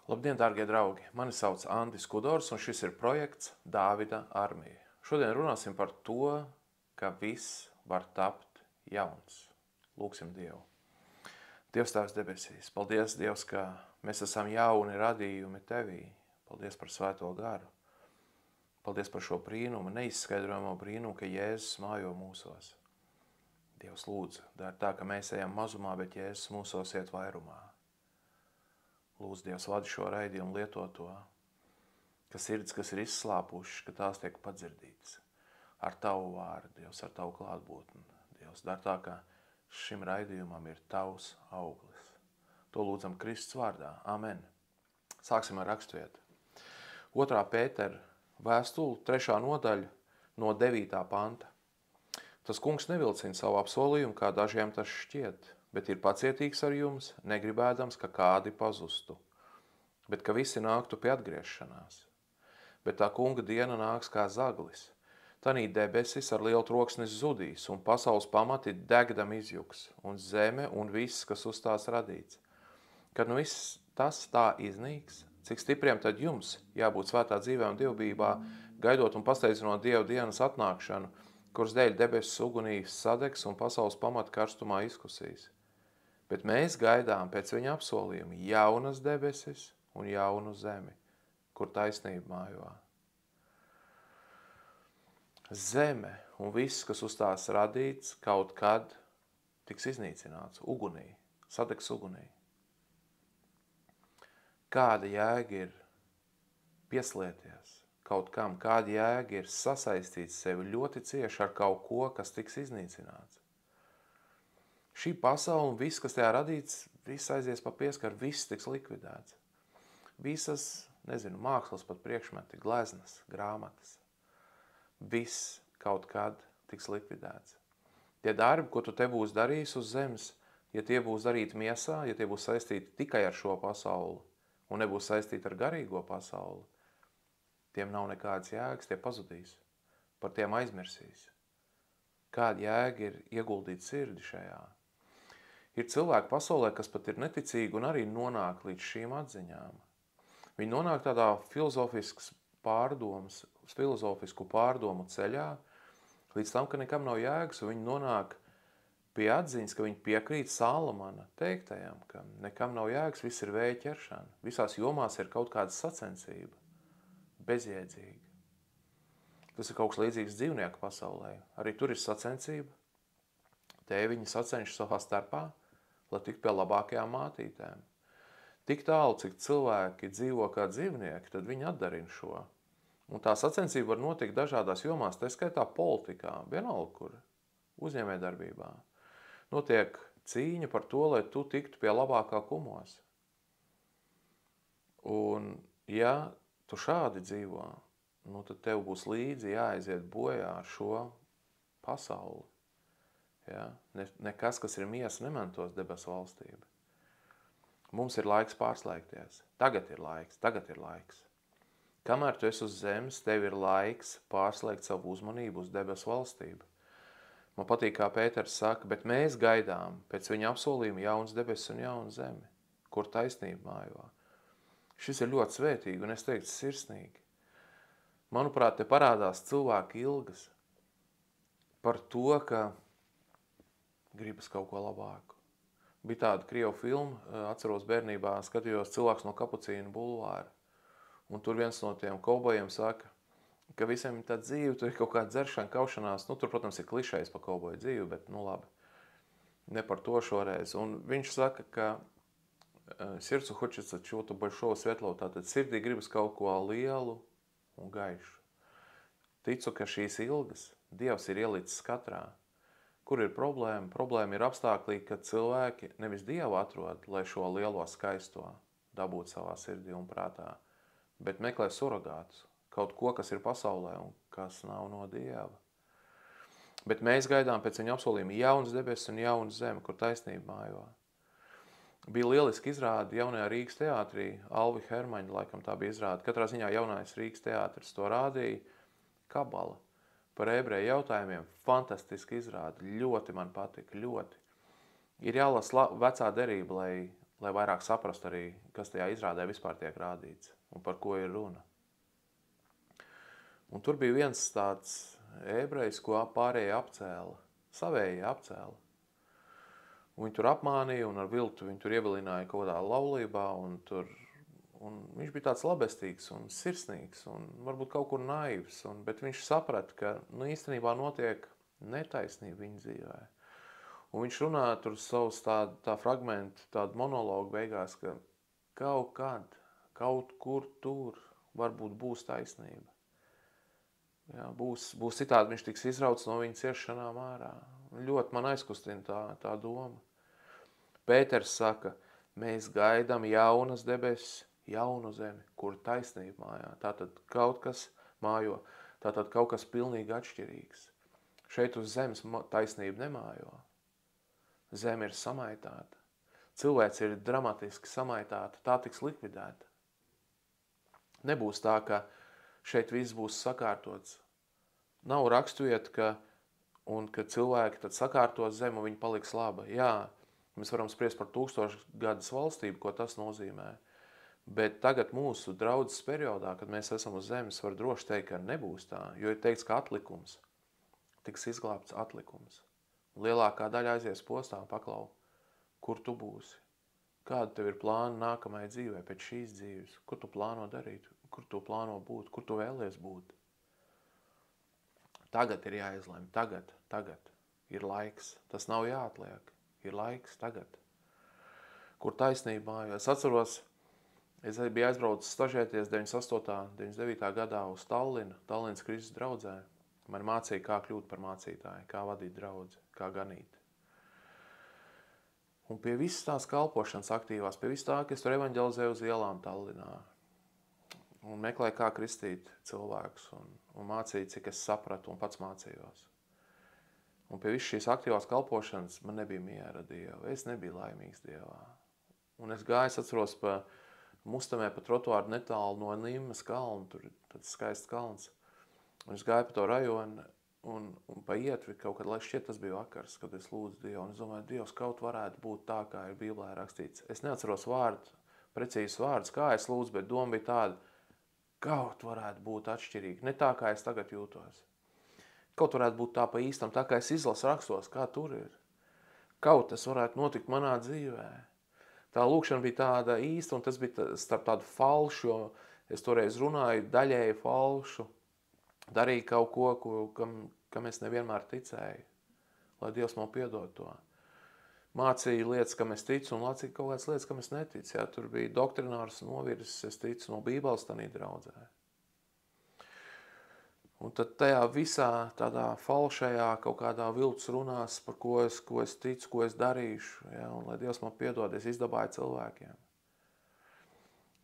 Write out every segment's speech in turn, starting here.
Labdien, dārgie draugi! Mani sauc Andis Kudors, un šis ir projekts Dāvida armija. Šodien runāsim par to, ka viss var tapt jauns. Lūksim Dievu. Dievs Tēvs debesīs, paldies, Dievs, ka mēs esam jauni radījumi Tevī. Paldies par svēto garu. Paldies par šo brīnumu, neizskaidrojamo brīnumu, ka Jēzus mājo mūsos. Dievs lūdzu, dara tā, ka mēs ejam mazumā, bet Jēzus mūsos iet vairumā. Lūdzu, Dievs, vadi šo raidījumu, lieto to, ka sirds, kas ir izslāpušas, ka tās tiek padzirdītas. Ar Tavu vārdu, Dievs, ar Tavu klātbūtni. Dievs, dar tā, ka šim raidījumam ir Tavs auglis. To lūdzam Kristus vārdā. Amen. Sāksim ar raksturvietu. 2. Pētera vēstule, 3. nodaļa, no 9. panta. Tas kungs nevilcina savu apsolījumu, kā dažiem tas šķiet, bet ir pacietīgs ar jums, negribēdams, ka kādi pazustu, bet ka visi nāktu pie atgriešanās. Bet tā kunga diena nāks kā zaglis. Tanī debesis ar lielu troksni zudīs, un pasaules pamati degdam izjuks, un zeme un viss, kas uz tās radīts. Kad nu viss tas tā iznīks, cik stipriem tad jums jābūt svētā dzīvē un dievbībā, gaidot un pasteidzinot Dieva dienas atnākšanu, kuras dēļ debesis ugunīs sadegs un pasaules pamati karstumā izkusīs. Bet mēs gaidām pēc viņa apsolījuma jaunas debesis un jaunu zemi, kur taisnība mājo. Zeme un viss, kas uz tās radīts, kaut kad tiks iznīcināts ugunī, sadegs ugunī. Kāda jēga ir pieslieties kaut kam, kāda jēga ir sasaistīt sevi ļoti cieši ar kaut ko, kas tiks iznīcināts. Šī pasaule un viss, kas tajā radīts, viss aizies pa pieskaru, viss tiks likvidēts. Visas, mākslas pat priekšmeti, gleznas, grāmatas. Viss kaut kad tiks likvidēts. Tie darbi, ko tu te būs darījis uz zemes, ja tie būs darīti miesā, ja tie būs saistīti tikai ar šo pasauli un nebūs saistīti ar garīgo pasauli, tiem nav nekādas jēgas, tie pazudīs. Par tiem aizmirsīs. Kāda jēga ir ieguldīt sirdi šajā? Ir cilvēki pasaulē, kas pat ir neticīgi un arī nonāk līdz šīm atziņām. Viņi nonāk tādā filozofisku pārdomu ceļā, līdz tam, ka nekam nav jēgas, un viņi nonāk pie atziņas, ka viņi piekrīt Salamana teiktajam, ka nekam nav jēgas, viss ir vēja ķeršana. Visās jomās ir kaut kāda sacensība, bezjēdzīga. Tas ir kaut kas līdzīgs dzīvnieku pasaulē. Arī tur ir sacensība. Tēviņi sacenšas savā starpā, lai tiktu pie labākajām mātītēm. Tik tālu, cik cilvēki dzīvo kā dzīvnieki, tad viņi atdarina šo. Un tā sacensība var notikt dažādās jomās, tā skaitā politikā, vienalga kur, uzņēmējdarbībā. Notiek cīņa par to, lai tu tiktu pie labākā kumos. Un ja tu šādi dzīvo, tad tev būs līdzi jāaiziet bojā ar šo pasauli. Ja? Nekas, kas ir miesa, nemantos debesu valstību. Mums ir laiks pārslēgties. Tagad ir laiks. Kamēr tu esi uz zemes, tev ir laiks pārslēgt savu uzmanību uz debesu valstību. Man patīk, kā Pēters saka, bet mēs gaidām pēc viņa apsolījuma jauns debesis un jaunu zemi, kur taisnība mājo. Šis ir ļoti svētīgi un es teiktu sirsnīgi. Manuprāt, te parādās cilvēku ilgas par to, ka gribas kaut ko labāku. Bija tāda Krievu filma, atceros bērnībā, skatījos Cilvēks no Kapucīnu bulvāra. Un tur viens no tiem kaubojiem saka, ka visiem ir tāda dzīve, tur ir kaut kāda dzeršana, kaušanās. Tur, protams, ir klišejs par kauboju dzīvi, bet labi, ne par to šoreiz. Un viņš saka, ka sirds хочется чего-то большого, светлого, tātad sirdī gribas kaut ko lielu un gaišu. Ticu, ka šīs ilgas Dievs ir ielicis katrā. Kur ir problēma? Problēma ir apstākļi, ka cilvēki nevis Dievu atrod, lai šo lielo skaisto dabūtu savā sirdī un prātā, bet meklē surogātus, kaut ko, kas ir pasaulē un kas nav no Dieva. Bet mēs gaidām pēc viņa apsolījuma jaunas debesis un jaunu zemi, kur taisnība mājo. Bija lieliski izrāde jaunajā Rīgas teātrī, Alvi Hermaņa, laikam tā bija izrāde. Katrā ziņā jaunais Rīgas teātris to rādīja, kabala. Par ebreju jautājumiem fantastiski izrāde, ļoti man patika, ļoti. Ir jālasa vecā derība, lai lai vairāk saprastu arī, kas tajā izrādē vispār tiek rādīts un par ko ir runa. Un tur bija viens tāds ebrejs, ko pārējie apcēla, savējie apcēla. Un viņi tur apmānīja un ar viltu viņi tur ievilināja kaut kādā laulībā un viņš bija tāds labestīgs un sirsnīgs un varbūt kaut kur naivs, bet viņš saprata, ka īstenībā notiek netaisnība viņa dzīvē. Un viņš runāja tur savus tā fragmentu, tādu monologu beigās, ka kaut kad, kaut kur tur varbūt būs taisnība. Jā, būs citādi viņš tiks izrauts no viņa ciešanām ārā. Ļoti man aizkustina tā doma. Pēters saka, mēs gaidām jaunas debesis, jaunu zemi, kur taisnība mājā. Tātad kaut kas mājo, tātad kaut kas pilnīgi atšķirīgs. Šeit uz zemes taisnība nemājo. Zeme ir samaitāta. Cilvēks ir dramatiski samaitāta, tā tiks likvidēta. Nebūs tā, ka šeit viss būs sakārtots. Nav raksturiet, ka cilvēki tad sakārtos zemi un viņi paliks laba. Jā, mēs varam spriest par 1000 gadus valstību, ko tas nozīmē. Bet tagad mūsu draudzes periodā, kad mēs esam uz zemes, var droši teikt, ka nebūs tā, jo ir teikts, ka atlikums tiks izglābts atlikums. Lielākā daļa aizies postā un paklau, kur tu būsi, kāda tev ir plāna nākamajai dzīvē, pēc šīs dzīves, ko tu plāno darīt, kur tu plāno būt, kur tu vēlies būt. Tagad ir jāizlem, tagad ir laiks, tas nav jāatliek, ir laiks tagad. Kur taisnība mājo. Es atceros, es biju aizbraucis stažēties 98. 99. gadā uz Tallinas Kristus draudzē. Man mācīja, kā kļūt par mācītāju, kā vadīt draudzi, kā ganīt. Un pie visas tās kalpošanas aktīvās, pie visas tā, ka es tur evaņģelizēju uz ielām Tallinā. Un meklēju, kā kristīt cilvēkus un mācīju, cik es sapratu un pats mācījos. Un pie visas šīs aktīvās kalpošanas man nebija miera Dievu. Es nebiju laimīgs Dievā. Un es gāju, atceros, pa Mustamē, pa trotuāru netālu no Nimmas kalna, tur ir tāds skaists kalns. Un es gāju pa to rajonu un pa ietvi kaut kad, lai šķiet tas bija vakars, kad es lūdzu Dievu. Un es domāju, Dievs, kaut varētu būt tā, kā ir Bībelē rakstīts. Es neatceros precīzus vārdus, kā es lūdzu, bet doma bija tāda, kaut varētu būt atšķirīgi. Ne tā, kā es tagad jūtos. Kaut varētu būt tā pa īstam, tā kā es izlasu rakstos, kā tur ir. Kaut tas varētu notikt manā dzīvē. Tā lūkšana bija tāda īsta, un tas bija starp tādu falšu, jo es toreiz runāju daļēji falšu, darīju kaut ko, kam es nevienmēr ticēju, lai Dievs man piedod to. Mācīju lietas, kam es ticu, un mācīju kaut kādas lietas, kam es neticu. Jā, tur bija doktrinārs novirzes, es ticu no Bībeles tanī draudzē. Un tad tajā visā tādā falšajā kaut kādā viltus runās, par ko es ticu, ko es darīšu, ja, un lai Dievs man piedod, es izdabāju cilvēkiem.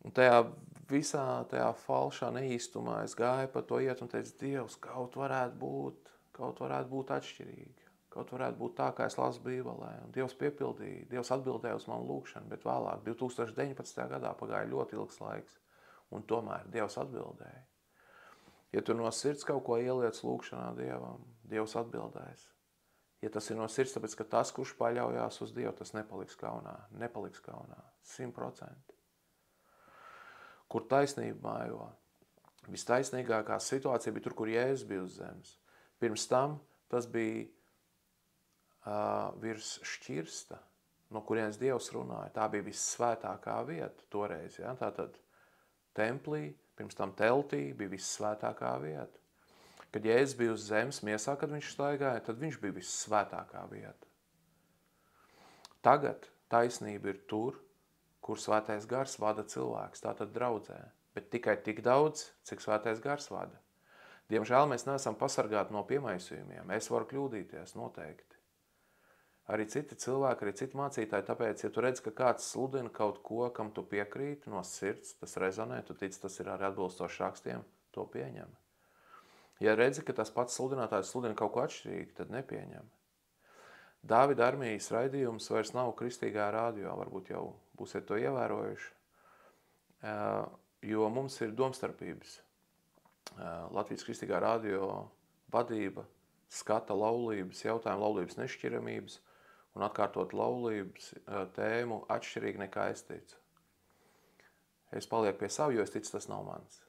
Un tajā falšā neīstumā es gāju pa to iet un teicu, Dievs, kaut varētu būt atšķirīgi, kaut varētu būt tā, kā es lasu Bībelē. Un Dievs piepildīja, Dievs atbildēja uz manu lūkšanu, bet vēlāk, 2019. gadā pagāja ļoti ilgs laiks, un tomēr Dievs atbildēja. Ja tu no sirds kaut ko ieliec lūkšanā Dievam, Dievs atbildēs. Ja tas ir no sirds, tāpēc, ka tas, kurš paļaujās uz Dievu, tas nepaliks kaunā, 100%. Kur taisnība mājo? Vistaisnīgākā situācija bija tur, kur Jēzus bija uz zemes. Pirms tam tas bija virs šķirsta, no kurienes Dievs runāja. Tā bija vissvētākā vieta toreiz. Ja? Tātad templī, pirms tam teltī bija vissvētākā vieta. Kad Jēzus bija uz zemes miesā, kad viņš staigāja, tad viņš bija vissvētākā vieta. Tagad taisnība ir tur, kur svētais gars vada cilvēks, tātad draudzē. Bet tikai tik daudz, cik svētais gars vada. Diemžēl mēs neesam pasargāti no piemaisījumiem. Es varu kļūdīties, noteikti. Arī citi cilvēki, arī citi mācītāji, tāpēc, ja tu redz, ka kāds sludina kaut ko, kam tu piekrīti no sirds, tas rezonē, tu tici, tas ir arī atbilstoši rakstiem, to pieņem. Ja redzi, ka tas pats sludinātājs sludina kaut ko atšķirīgi, tad nepieņem. Dāvida armijas raidījums vairs nav kristīgā rādio, varbūt jau būsiet to ievērojuši, jo mums ir domstarpības. Latvijas kristīgā rādio vadība skata laulības, jautājumu laulības nešķiramības, un atkārtot laulības tēmu atšķirīgi nekā es ticu. Es palieku pie savu, jo es ticu, tas nav mans.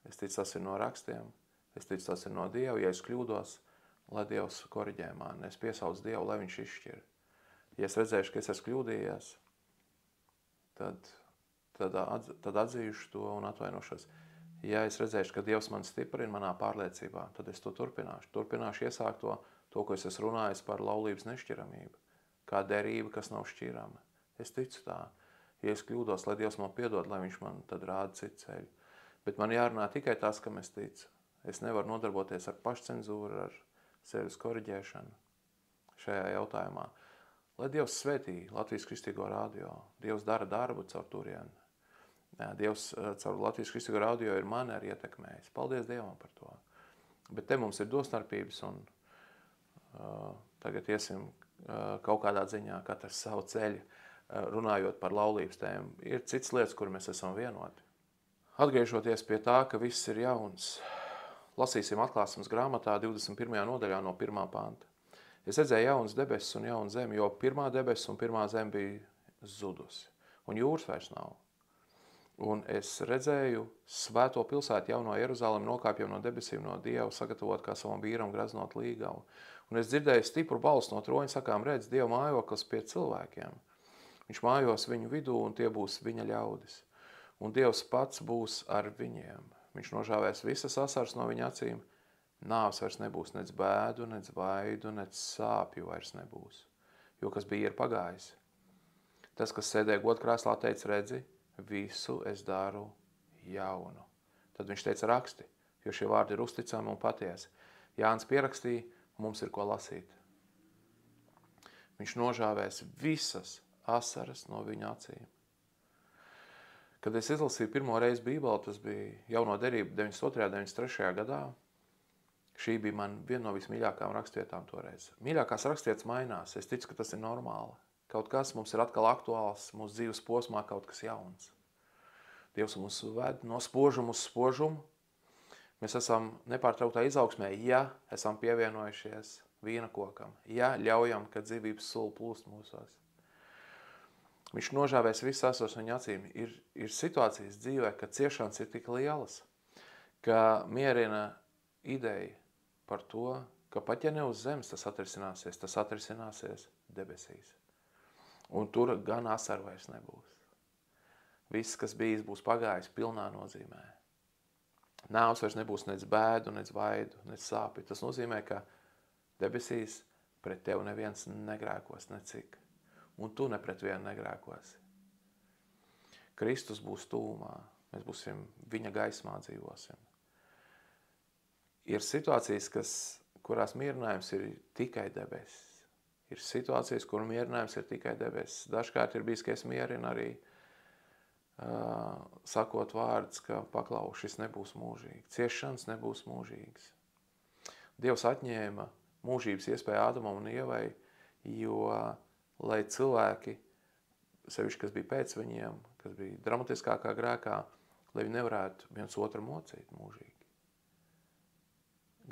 Es ticu, tas ir no rakstiem. Es ticu, tas ir no Dieva. Ja es kļūdos, lai Dievs koriģē mani. Es piesaucu Dievu, lai viņš izšķir. Ja es redzēšu, ka es esmu kļūdījies, tad atzīšu to un atvainošos. Ja es redzēšu, ka Dievs man stiprina manā pārliecībā, tad es to turpināšu. Turpināšu iesākt to, ko es esmu runājis par laulības nešķiramību. Kā derība, kas nav šķirama. Es ticu tā. Ja es kļūdos, lai Dievs man piedod, lai viņš man tad rāda citu ceļu. Bet man jārunā tikai tas, kam es ticu. Es nevaru nodarboties ar pašcenzūru, ar sevis koriģēšanu šajā jautājumā. Lai Dievs svētī Latvijas Kristīgo radio. Dievs dara darbu caur turieni. Dievs caur Latvijas Kristīgo radio ir mani arī ietekmējis. Paldies Dievam par to. Bet te mums ir dostarpības un tagad iesim kaut kādā ziņā katrs savu ceļu, runājot par laulības tēmu. Ir cits lietas, kur mēs esam vienoti. Atgriežoties pie tā, ka viss ir jauns, lasīsim atklāsmes grāmatā 21. nodaļā no 1. panta. Es redzēju jaunas debesis un jaunu zemi, jo pirmā debesis un pirmā zeme bija zudusi, un jūras vairs nav. Un es redzēju svēto pilsētu jauno Jeruzalemi nokāpjam no debesīm no Dieva, sagatavot kā savam vīram graznot līgavu. Un es dzirdēju stipru balsi no troņa, sakām, redz, Dieva mājoklis pie cilvēkiem. Viņš mājos viņu vidū, un tie būs viņa ļaudis. Un Dievs pats būs ar viņiem. Viņš nožāvēs visas asaras no viņa acīm. Nāves vairs nebūs, nec bēdu, nec vaidu, nec sāpju vairs nebūs. Jo kas bija, ir pagājis. Tas, kas sēdēja godkrēslā, teica, redzi, visu es daru jaunu. Tad viņš teica raksti, jo šie vārdi ir uzticami un patiesi. Jānis pierakstīja, mums ir ko lasīt. Viņš nožāvēs visas asaras no viņa acīm. Kad es izlasīju pirmo reizi Bībeli, tas bija jauno derību 92. 93. gadā, šī bija man viena no vismīļākām rakstvietām toreiz. Mīļākās rakstvietas mainās, es ticu, ka tas ir normāli. Kaut kas mums ir atkal aktuāls, mūsu dzīves posmā kaut kas jauns. Dievs mums ved no spožuma uz spožumu. Mēs esam nepārtrauktā izaugsmē, ja esam pievienojušies vīna kokam, ja ļaujam, ka dzīvības sula plūst mūsos. Viņš nožāvēs visas asaras viņa acīm. Ir situācijas dzīvē, ka ciešanas ir tik lielas, ka mierina ideja par to, ka pat ja ne uz zemes tas atrisināsies debesīs. Un tur gan asaru vairs nebūs. Viss, kas bijis, būs pagājis pilnā nozīmē. Nāves vairs nebūs nec bēdu, nec vaidu, nec sāpju. Tas nozīmē, ka debesīs pret tevi neviens negrēkos necik. Un tu ne pret vienu negrēkosi. Kristus būs tūmā, mēs būsim viņa gaismā dzīvosim. Ir situācijas, kurās mierinājums ir tikai debesis. Ir situācijas, kur mierinājums ir tikai debesis. Dažkārt ir bijis, ka es mierinu arī sakot vārdus, ka paklau, šis nebūs mūžīgi. Ciešanas nebūs mūžīgas. Dievs atņēma mūžības iespēju Ādamam un Ievai, jo lai cilvēki, sevišķi, kas bija pēc viņiem, kas bija dramatiskākā grēkā, lai viņi nevarētu viens otru mocīt mūžīgi.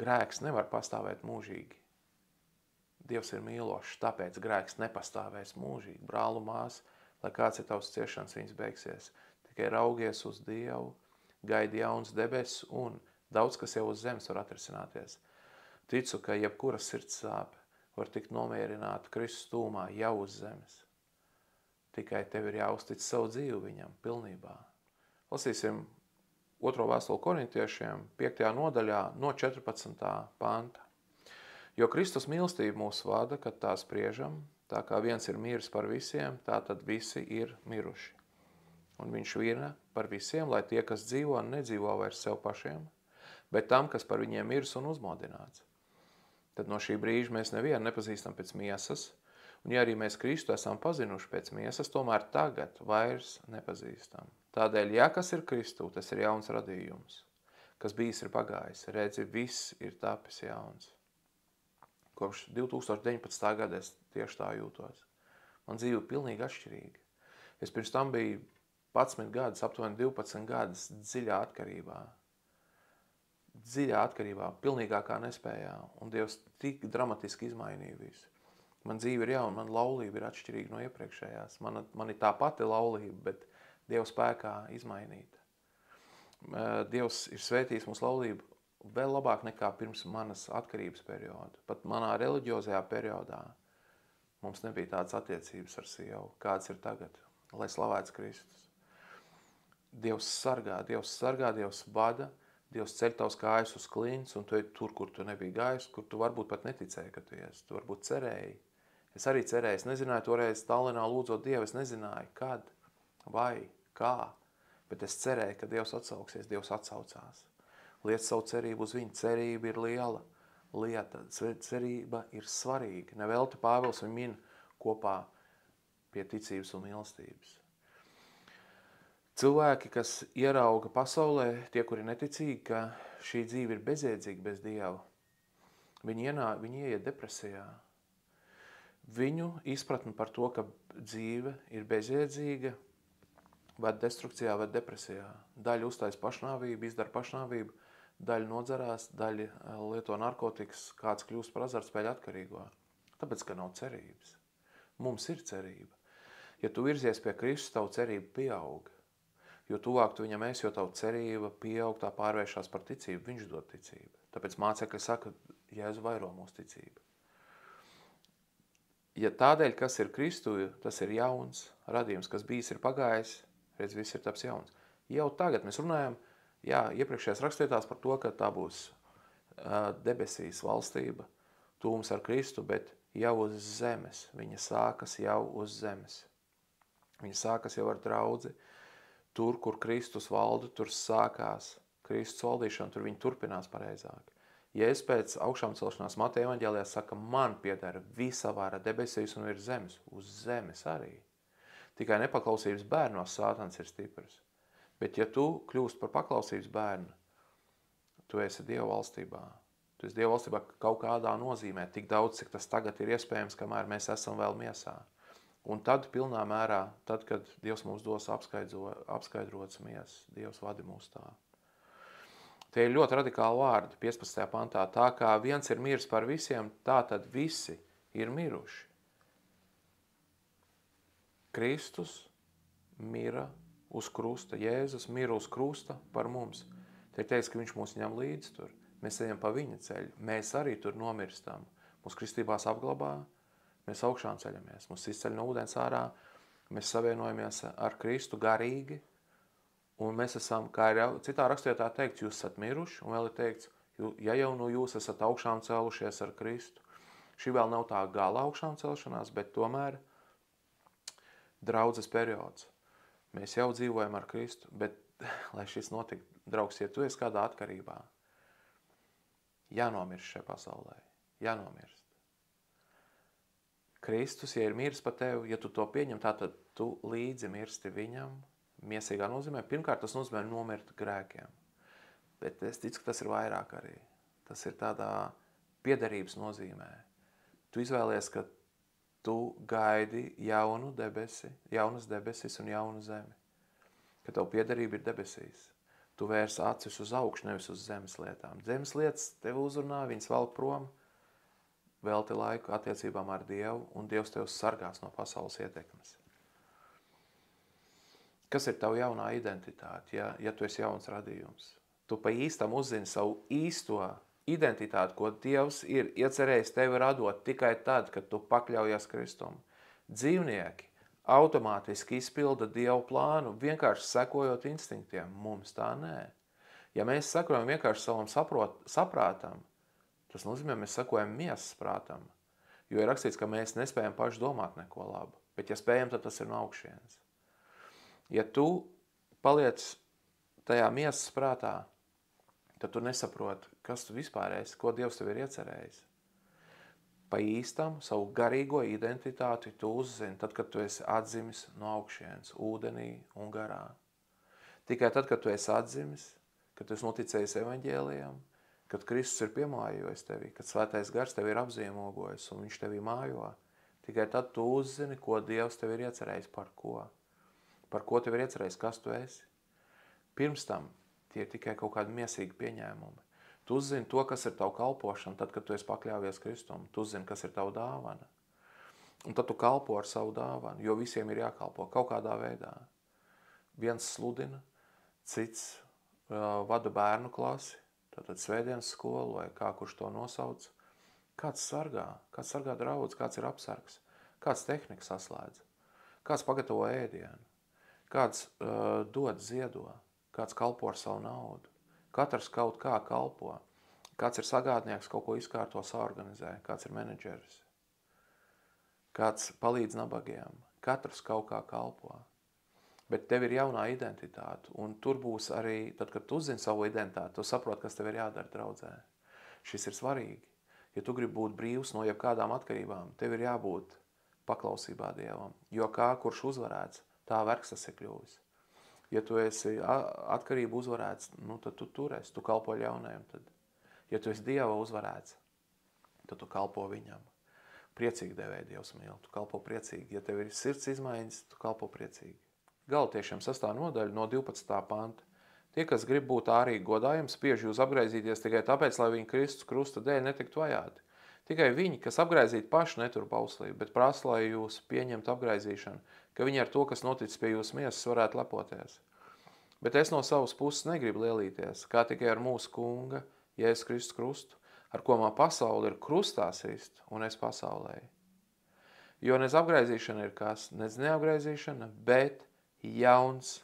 Grēks nevar pastāvēt mūžīgi. Dievs ir mīlošs, tāpēc grēks nepastāvēs mūžīgi. Brālu māsu, lai kāds ir tavs ciešanas, viņas beigsies. Tikai raugies uz Dievu, gaidi jauns debesis un daudz, kas jau uz zemes var atrisināties. Ticu, ka jebkura sirds sāpe var tikt nomierināta Kristus tūmā jau uz zemes. Tikai tev ir jāuztic savu dzīvi viņam pilnībā. Lasīsim 2. vēstuli korintiešiem 5. nodaļā no 14. panta. Jo Kristus mīlestība mūs vada, kad tā spriežam, tā kā viens ir miris par visiem, tā tad visi ir miruši. Un viņš vīra par visiem, lai tie, kas dzīvo, nedzīvo vairs sev pašiem, bet tam, kas par viņiem mirs un uzmodināts. Tad no šī brīža mēs nevienu nepazīstam pēc miesas, un ja arī mēs Kristu esam pazinuši pēc miesas, tomēr tagad vairs nepazīstam. Tādēļ, ja kas ir Kristū, tas ir jauns radījums. Kas bijis ir pagājis, redzi, viss ir tapis jauns. Kopš 2019. gada es tieši tā jūtos. Man dzīve pilnīgi atšķirīga. Es pirms tam biju 11 gadus, aptuveni 12 gadus dziļā atkarībā. Pilnīgākā nespējā, un Dievs tik dramatiski izmainīja visu. Man dzīve ir jauna, man laulība ir atšķirīga no iepriekšējās. Man ir tā pati laulība, bet Dieva spēkā izmainīta. Dievs ir svētījis mūsu laulību vēl labāk nekā pirms manas atkarības perioda. Pat manā reliģiozajā periodā mums nebija tādas attiecības ar sievu, kāds ir tagad, lai slavēts Kristus. Dievs sargā, Dievs vada, Dievs ceļ tavs kājas uz klints, un tu ej tur, kur tu nebija gājis, kur tu varbūt pat neticēji, ka tu ies. Tu varbūt cerēji. Es arī cerēju, es nezināju toreiz Tallinā lūdzot Dievu, es nezināju, kad, vai, kā, bet es cerēju, ka Dievs atsauksies, Dievs atsaucās. Liec savu cerību uz viņu, cerība ir liela lieta, cerība ir svarīga. Nevelti Pāvils viņu min kopā pie ticības un mīlestības. Cilvēki, kas ierauga pasaulē, tie, kuri neticīgi, ka šī dzīve ir bezjēdzīga bez Dieva, viņi ieiet depresijā. Viņu izpratni par to, ka dzīve ir bezjēdzīga, ved destrukcijā, ved depresijā. Daļa uztais pašnāvību, izdara pašnāvību, daļa nodzerās, daļa lieto narkotikas, kāds kļūst par azartspēļu atkarīgo. Tāpēc, ka nav cerības. Mums ir cerība. Ja tu virzies pie Kristus, tavu cerība pieaug. Jo tuvāk tu viņam esi, jo tavu cerība pieaug, tā pārvēršās par ticību, viņš dod ticību. Tāpēc mācekļi saka, Jēzu vairo mūsu ticību. Ja tādēļ, kas ir Kristu, tas ir jauns radījums, kas bijis ir pagājis, redz, viss ir taps jauns. Jau tagad mēs runājam, iepriekšējās rakstietās par to, ka tā būs debesīs valstība, tūms ar Kristu, bet jau uz zemes. Viņa sākas jau uz zemes. Viņa sākas jau ar draudzi. Tur, kur Kristus valda, tur sākās Kristus valdīšana, tur viņi turpinās pareizāk. Jēzus pēc augšām celšanās Mateja evaņģēlijā saka, man piedara visa vara debesīs un ir zemes, uz zemes arī. Tikai nepaklausības bērnos Sātans ir stiprs. Bet ja tu kļūst par paklausības bērnu, tu esi Dieva valstībā. Tu esi Dieva valstībā kaut kādā nozīmē, tik daudz, cik tas tagad ir iespējams, kamēr mēs esam vēl miesā. Un tad pilnā mērā, tad, kad Dievs mums dos apskaidrots miesas, Dievs vadi mūs tā. Tie ir ļoti radikāli vārdi 15. pantā. Tā kā viens ir miris par visiem, tā tad visi ir miruši. Kristus mira uz krusta, Jēzus mira uz krusta par mums. Te ir teiks, ka viņš mūs ņem līdzi tur. Mēs ejam pa viņa ceļu. Mēs arī tur nomirstam. Mūs kristībās apglabā, mēs augšām ceļamies. Mūs izceļ no ūdens ārā, mēs savienojamies ar Kristu garīgi. Un mēs esam, kā ir citā rakstietā teikts, jūs esat miruši, un vēl ir teikts, ja jau nu jūs esat augšām cēlušies ar Kristu. Šī vēl nav tā gala augšām celšanās, bet tomēr draudzes periods. Mēs jau dzīvojam ar Kristu, bet, lai šis notiktu, draugs, ja tu esi kādā atkarībā, jānomirst šajā pasaulē, jānomirst. Kristus, ja ir miris pa tevi, ja tu to pieņem, tātad tu līdzi mirsti viņam, miesīgā nozīmē. Pirmkārt, tas nozīmē nomirt grēkiem. Bet es ticu, ka tas ir vairāk arī. Tas ir tādā piederības nozīmē. Tu izvēlies, ka tu gaidi jaunas debesis un jaunu zemi. Ka tev piederība ir debesīs. Tu vērs acis uz augšu, nevis uz zemes lietām. Zemes lietas tev uzrunā, viņas velk prom, velti laiku attiecībām ar Dievu, un Dievs tev sargās no pasaules ietekmes. Kas ir tava jaunā identitāte, ja tu esi jauns radījums? Tu pa īstam uzzini savu īsto identitāti, ko Dievs ir iecerējis tevi radot tikai tad, kad tu pakļaujies Kristum. Dzīvnieki automātiski izpilda Dievu plānu, vienkārši sekojot instinktiem. Mums tā nē. Ja mēs sekojam vienkārši savam saprātam, tas nozīmē, mēs sekojam miesas prātam. Jo ir rakstīts, ka mēs nespējam paši domāt neko labu. Bet ja spējam, tad tas ir no augšienes. Ja tu paliec tajā miesas prātā, tad tu nesaproti, kas tu vispār esi, ko Dievs tev ir iecerējis. Pa īstam savu garīgo identitāti tu uzzini, tad, kad tu esi atzimis no augšienes, ūdenī un garā. Tikai tad, kad tu esi atzimis, kad tu esi noticējis evaņģēlijam, kad Kristus ir piemājojis tevi, kad Svētais Gars tevi ir apziemogojis un viņš tevi mājo, tikai tad tu uzzini, ko Dievs tev ir iecerējis, par ko. Par ko tev ir iecerējis, kas tu esi. Pirms tam tie ir tikai kaut kādi miesīgi pieņēmumi. Tu uzzini to, kas ir tavu kalpošana, tad, kad tu esi pakļāvies Kristum. Tu uzzini, kas ir tavu dāvana. Un tad tu kalpo ar savu dāvanu, jo visiem ir jākalpo kaut kādā veidā. Viens sludina, cits vada bērnu klasi, tātad svētdienas skolu vai kā kurš to nosauc. Kāds sargā draudz, kāds ir apsargs, kāds tehniku saslēdz, kāds pagatavo ēdienu, kāds dod ziedo, kāds kalpo ar savu naudu. Katrs kaut kā kalpo, kāds ir sagādnieks, kaut ko izkārto, saorganizē, kāds ir menedžeris. Kāds palīdz nabagiem, katrs kaut kā kalpo. Bet tev ir jaunā identitāte, un tur būs arī, tad, kad tu uzzini savu identitāti, tu saproti, kas tev ir jādara draudzē. Šis ir svarīgi. Ja tu gribi būt brīvs no jebkādām atkarībām, tev ir jābūt paklausībā Dievam. Jo kā kurš uzvarēts, tā vergs tas ir kļuvis. Ja tu esi atkarību uzvarēts, nu tad tu turēsi, tu kalpo ļaunajam. Tad. Ja tu esi Dieva uzvarēts, tad tu kalpo viņam. Priecīgi devēja Dievs mīl, tu kalpo priecīgi. Ja tev ir sirds izmaiņas, tu kalpo priecīgi. Galatiešiem 6. nodaļa no 12. panta. Tie, kas grib būt ārīgi godājumi, spiež jūs apgraizīties tikai tāpēc, lai viņi Kristus krusta dēļ netiktu vajāti. Tikai viņi, kas apgraizīti paši, netur bauslību, bet prasa, lai jūs pieņemtu apgraizīšanu, ka viņi ar to, kas noticis pie jūsu miesas, varētu lepoties. Bet es no savas puses negribu lielīties, kā tikai ar mūsu kunga, Jēzus Kristus krustu, ar ko man pasauli ir krustā sist, un es pasaulē. Jo nez apgraizīšana ir kas, nez neapgraizīšana, bet jauns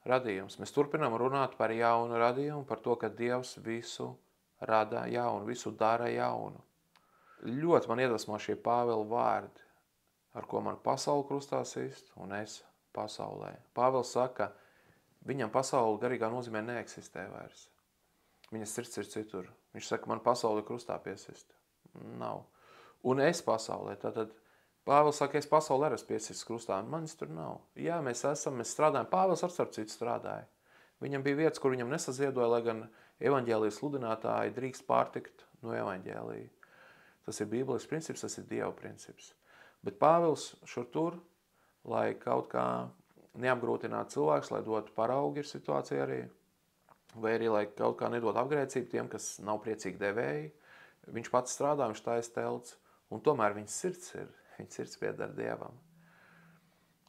radījums. Mēs turpinām runāt par jaunu radījumu, par to, ka Dievs visu rada jaunu, visu dara jaunu. Ļoti man iedvesmo šie Pāvela vārdi, ar ko man pasauli krustā sist, un es pasaulē. Pāvels saka, viņam pasauli garīgā nozīmē neeksistē vairs. Viņas sirds ir citur. Viņš saka, man pasauli krustā piesist. Nav. Un es pasaulē. Tātad Pāvils saka, es pasauli arī esmu piesists krustā. Manis tur nav. Jā, mēs strādājam. Pāvils ar starp citu strādāja. Viņam bija vietas, kur viņam nesaziedoja, lai gan evaņģēlijas sludinātāji drīkst pārtikt no evaņģēlija. Tas ir bībeles princips, tas ir Dieva princips. Bet Pāvils šur tur, lai kaut kā neapgrūtinātu cilvēks, lai dotu paraugi ir situācija arī, vai arī, lai kaut kā nedod apgrēcību tiem, kas nav priecīgi devēji. Viņš pats strādā, viņš taisa telts, un tomēr viņas sirds pieder Dievam,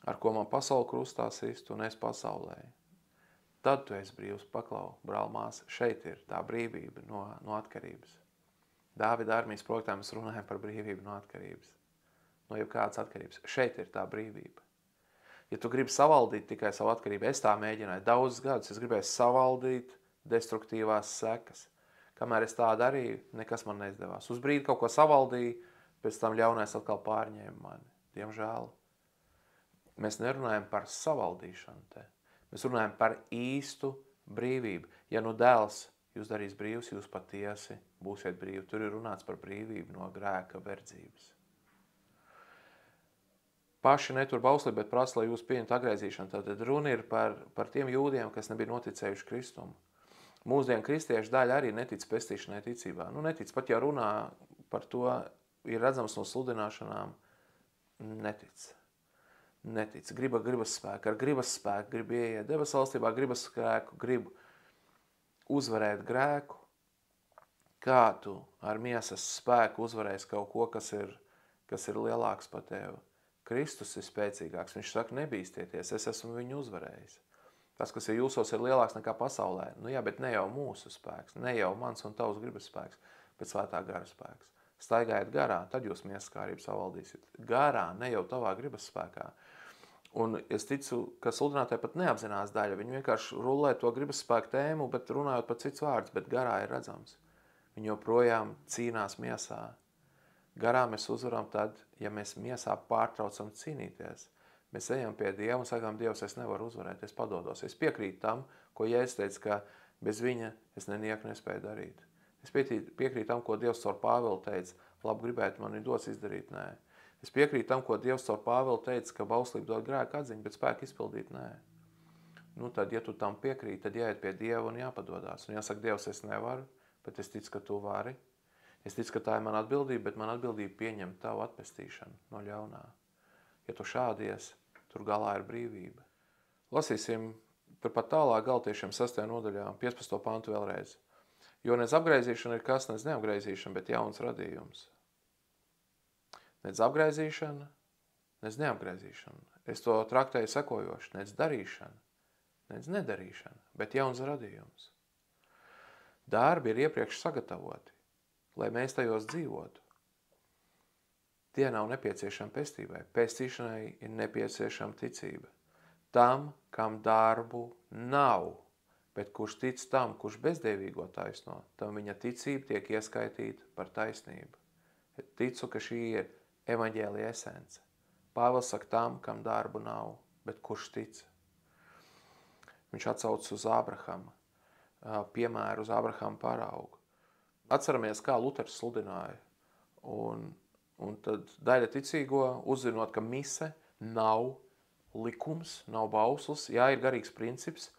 ar ko man pasauli krustā sist, un es pasaulē. Tad tu esi brīvs, paklau, brāl māsa, šeit ir tā brīvība no atkarības. Dāvida armijas projektā mēs runājam par brīvību no atkarības, no jebkādas atkarības. Šeit ir tā brīvība. Ja tu gribi savaldīt tikai savu atkarību, es tā mēģināju daudzus gadus, es gribēju savaldīt destruktīvās sekas. Kamēr es tā darīju, nekas man neizdevās. Uz brīdi kaut ko savaldīju, pēc tam ļaunais atkal pārņēma mani. Diemžēl. Mēs nerunājam par savaldīšanu te. Mēs runājam par īstu brīvību. Ja nu dēls jūs darīs brīvs, jūs patiesi būsiet brīvi. Tur ir runāts par brīvību no grēka verdzības. Paši netur bauslību, bet prasa, lai jūs pieņemt apgraizīšanu. Tad runa ir par tiem jūdiem, kas nebija noticējuši Kristumu. Mūsdienu kristiešu daļa arī netic pestīšanai ticībā. Netic, pat ja runā par to, ir redzams no sludināšanām, netic. Netic. Gribas spēku. Ar gribas spēku grib ieiet debes valstībā, gribas spēku, grib uzvarēt grēku. Kā tu ar miesas spēku uzvarēsi kaut ko, kas ir lielāks par tevi? Kristus ir spēcīgāks. Viņš saka, nebīstieties, es esmu viņu uzvarējis. Tas, kas ir jūsos, ir lielāks nekā pasaulē. Jā, bet ne jau mūsu spēks, ne jau mans un tavs gribas spēks, bet svētā gara spēks. Staigājiet garā, tad jūs miesas kārību savaldīsiet. Garā, ne jau tavā gribas spēkā. Un es ticu, ka sludinātāji pat neapzinās daļa. Viņi vienkārši rulē to gribas spēku tēmu, bet runājot par cits vārds, bet garā ir redzams. Viņi joprojām cīnās miesā. Garā mēs uzvaram tad, ja mēs miesā pārtraucam cīnīties. Mēs ejam pie Dieva un sakām, Dievs, es nevaru uzvarēt, es padodos. Es piekrītu tam, ko Jēzus teica, ka bez viņa es nenieku nespēju darīt. Es piekrītu tam, ko Dievs caur Pāvelu teica, labi gribētu man dos izdarīt, nē. Es piekrītu tam, ko Dievs caur Pāvelu teica, ka bauslība dod grēku atziņu, bet spēku izpildīt, nē. Tad, ja tu tam piekrīti, tad jāiet pie Dieva un jāpadodās. Un jāsaka, Dievs, es nevaru, bet es ticu, ka tu vari. Es ticu, ka tā ir mana atbildība, bet mana atbildība pieņem tavu atpestīšanu no ļaunā. Ja tu šādies, tur galā ir brīvība. Lasīsim turpat tālāk Galatiešiem 6. nodaļā, 15. pantu vēlreiz. Jo nec apgraizīšana ir kas, nec neapgraizīšana, bet jauns radījums. Nec apgraizīšana, nec neapgriezīšana. Es to traktēju sekojoši, nec darīšana, nec nedarīšana, bet jauns radījums. Darbi ir iepriekš sagatavoti, lai mēs tajos dzīvotu. Tie nav nepieciešami pestībai. Pestīšanai ir nepieciešama ticība. Tam, kam darbu nav, bet kurš tic tam, kurš bezdievīgo taisno, tam viņa ticība tiek ieskaitīta par taisnību. Ticu, ka šī ir evaņģēlija esence. Pāvils saka tam, kam darbu nav, bet kurš tic. Viņš atsauc uz Ābrahama, piemēru uz Ābrahama paraugu. Atceramies, kā Luters sludināja. Un tad daļa ticīgo, uzzinot, ka mise nav likums, nav bauslis, jā, ir garīgs princips,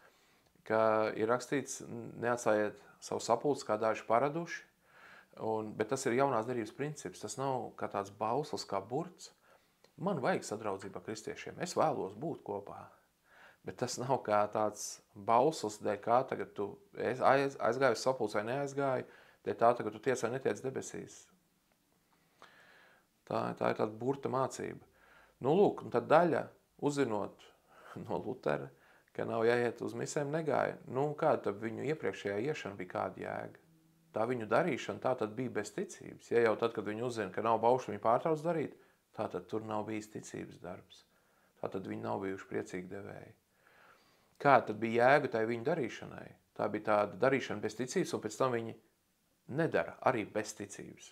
ka ir rakstīts, neatstājiet savu sapulci, kā daži paraduši, bet tas ir jaunās derības princips, tas nav kā tāds bauslis, kā burts. Man vajag sadraudzību ar kristiešiem, es vēlos būt kopā, bet tas nav kā tāds bauslis, dēļ kā tagad tu aizgāji uz sapulci vai neaizgāji, dēļ tā tagad tu tiec vai netiec debesīs. Tā ir tāda burta mācība. Nu, lūk, un tad daļa, uzzinot no Lutera, ka nav jāiet uz misēm, negāja. Nu, kāda tad viņu iepriekšējā iešana bija kāda jēga? Tā viņu darīšana tā tad bija bez ticības. Ja jau tad, kad viņi uzzina, ka nav baušļu, viņi pārtrauc darīt, tā tad tur nav bijis ticības darbs. Tā tad viņi nav bijuši priecīgi devēji. Kāda tad bija jēga tai viņu darīšanai? Tā bija tāda darīšana bez ticības, un pēc tam viņi nedara arī bez ticības.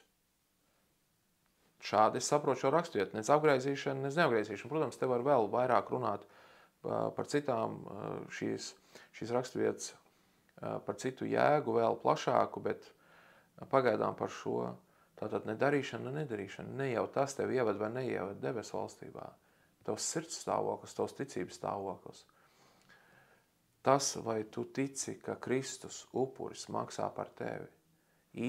Šādi es saprotu šo raksturiet, nec apgraizīšana, nec neapgraizīšana. Protams, te var vēl vairāk runāt par citām šīs raksturvietas, par citu jēgu vēl plašāku, bet pagaidām par šo tātad nedarīšana, nedarīšana. Ne jau tas tev ieved vai neieved debesu valstībā. Tavs sirds stāvoklis, tavs ticības stāvoklis. Tas, vai tu tici, ka Kristus upuris maksā par tevi.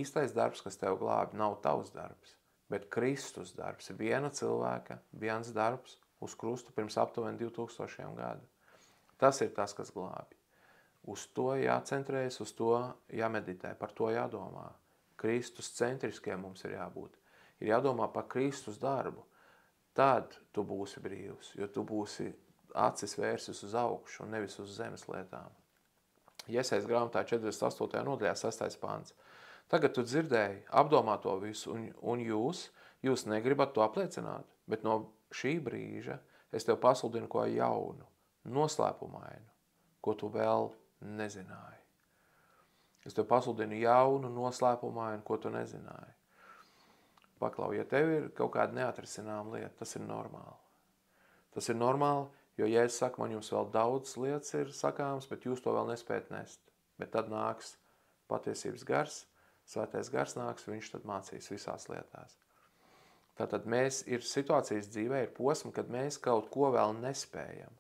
Īstais darbs, kas tev glābi, nav tavs darbs. Bet Kristus darbs ir viena cilvēka, viens darbs uz krustu pirms aptuveni 2000 gadu. Tas ir tas, kas glābi. Uz to jācentrējas, uz to jāmeditē, par to jādomā. Kristus centriskiem mums ir jābūt. Ir jādomā par Kristus darbu. Tad tu būsi brīvs, jo tu būsi acis vērsis uz augšu un nevis uz zemes lietām. Jesajas grāmatā 48. nodaļā 6. pāns. Tagad tu dzirdēji, apdomā to visu, un jūs negribat to apliecināt, bet no šī brīža es tev pasludinu ko jaunu, noslēpumainu, ko tu vēl nezināji. Es tev pasludinu jaunu, noslēpumainu, ko tu nezināji. Paklau, ja tev ir kaut kāda neatrisināma lieta, tas ir normāli. Tas ir normāli, jo, ja es saku, man jums vēl daudz lietas ir sakāms, bet jūs to vēl nespējat nest. Bet tad nāks patiesības gars, Svētais gars nāks, viņš tad mācīs visās lietās. Tātad mēs ir situācijas dzīvē, ir posmi, kad mēs kaut ko vēl nespējam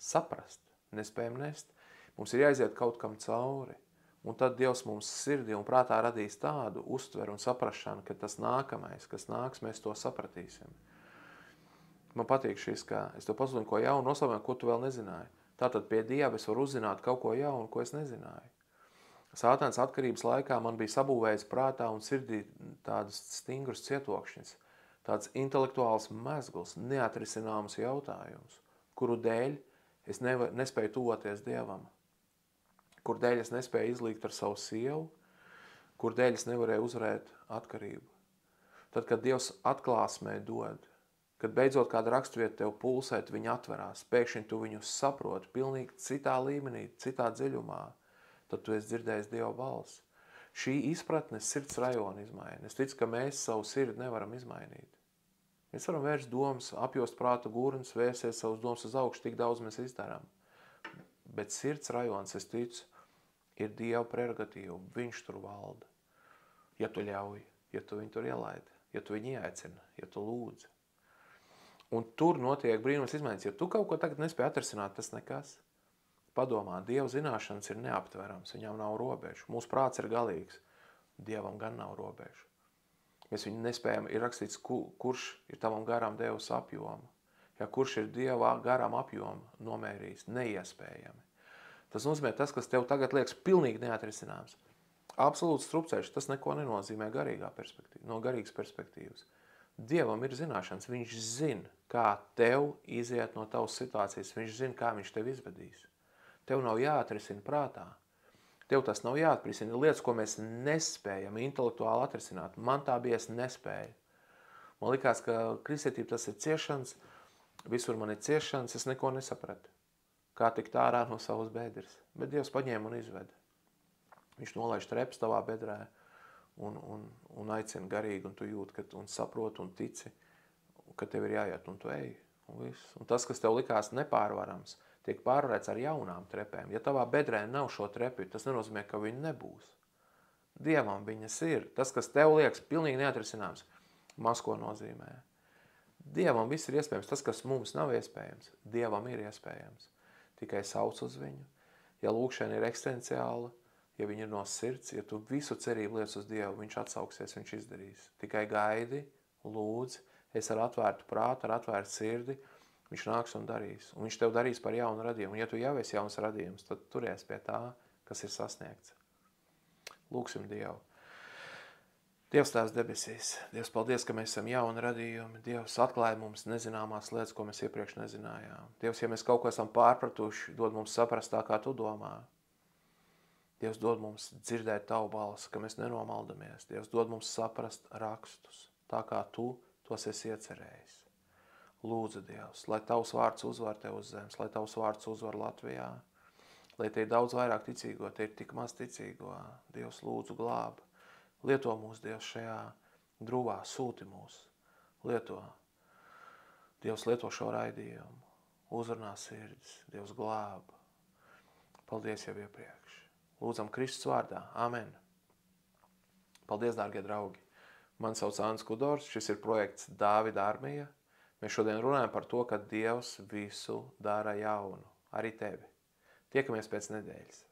saprast, nespējam nest. Mums ir jāiziet kaut kam cauri. Un tad Dievs mums sirdī un prātā radīs tādu uztveru un saprašanu, ka tas nākamais, kas nāks, mēs to sapratīsim. Man patīk šis, ka es tev pasludinu ko jaunu, noslēpumā, ko tu vēl nezināji. Tātad pie Dieva es varu uzzināt kaut ko jaunu, ko es nezināju. Sātans atkarības laikā man bija sabūvējis prātā un sirdī tādas stingrus cietokšņas, tāds intelektuāls mezgls, neatrisināms jautājums, kuru dēļ es nespēju tuvoties Dievam, kur dēļ es nespēju izlīgt ar savu sievu, kur dēļ es nevarēju uzvarēt atkarību. Tad, kad Dievs atklāsmē dod, kad beidzot kāda raksturvieta tev pulsēt, viņa atverās, pēkšņi tu viņu saproti pilnīgi citā līmenī, citā dziļumā, tad tu esi dzirdējis Dieva balsi. Šī izpratne sirds rajona izmaina. Es ticu, ka mēs savu sirdi nevaram izmainīt. Mēs varam vērst domas, apjost prāta gurns, vērsties savus domas uz augšu, tik daudz mēs izdarām. Bet sirds rajons, es ticu, ir Dieva prerogatīva. Viņš tur valda. Ja tu ļauj, ja tu viņu tur ielaidi, ja tu viņu ieaicini, ja tu lūdzi. Un tur notiek brīnums izmaiņas. Ja tu kaut ko tagad nespēj atrisināt, tas nekas. Padomā, Dieva zināšanas ir neaptverams, viņam nav robežu. Mūsu prāts ir galīgs, Dievam gan nav robežu. Mēs viņu nespējam, ir rakstīts, kurš ir tavam garām devis apjomu. Ja kurš ir Dieva garām apjomu nomērījis, neiespējami. Tas nozīmē tas, kas tev tagad liekas pilnīgi neatrisināms. Absolūts strupceļš, tas neko nenozīmē garīgā perspektīva, no garīgas perspektīvas. Dievam ir zināšanas, viņš zina, kā tev iziet no tavas situācijas, viņš zina, kā viņš tev izvedīs. Tev nav jāatrisina prātā. Tev tas nav jāatrisina. Ir lietas, ko mēs nespējam intelektuāli atrisināt. Man tā bija, es nespēju. Man likās, ka kristietība tas ir ciešanas, visur man ir ciešanas, es neko nesapratu. Kā tikt ārā no savas bedres. Bet Dievs paņēma un izveda. Viņš nolaiž trepas tavā bedrē un aicina garīgi, un tu jūti, un saproti un tici, ka tev ir jāiet, un tu ej. Un tas, kas tev likās nepārvarams, tiek pārvarēts ar jaunām trepēm. Ja tavā bedrē nav šo trepi, tas nenozīmē, ka viņi nebūs. Dievam viņas ir. Tas, kas tev liekas pilnīgi neatrisināms, maz ko nozīmē. Dievam viss ir iespējams. Tas, kas mums nav iespējams, Dievam ir iespējams. Tikai sauc uz viņu. Ja lūkšana ir eksistenciāla, ja viņa ir no sirds, ja tu visu cerību liec uz Dievu, viņš atsauksies, viņš izdarīs. Tikai gaidi, lūdz, es ar atvērtu prātu, ar atvērtu sirdi, viņš nāks un darīs. Un viņš tev darīs par jaunu radījumu. Un ja tu jau esi jauns radījums, tad turies pie tā, kas ir sasniegts. Lūksim Dievu. Dievs tās debesīs. Dievs, paldies, ka mēs esam jauni radījumi. Dievs atklāja mums nezināmās lietas, ko mēs iepriekš nezinājām. Dievs, ja mēs kaut ko esam pārpratuši, dod mums saprast tā, kā tu domā. Dievs dod mums dzirdēt tavu balsi, ka mēs nenomaldamies. Dievs dod mums saprast rakstus, tā kā tu tos esi iecerējis. Lūdzu, Dievs, lai tavs vārds uzvar tev uz zemes, lai tavs vārds uzvar Latvijā, lai te ir daudz vairāk ticīgo, te ir tik maz ticīgo. Dievs, lūdzu, glāb. Lieto mūs, Dievs, šajā drūvā, sūti mūs. Lieto. Dievs, lieto šo raidījumu. Uzrunā sirdis. Dievs, glāb. Paldies jau iepriekš. Lūdzam Kristus vārdā. Amen. Paldies, dārgie draugi. Mani sauc Andris Kudors. Šis ir projekts Dāvida armija. Mēs šodien runājam par to, ka Dievs visu dara jaunu. Arī tevi. Tiekamies pēc nedēļas.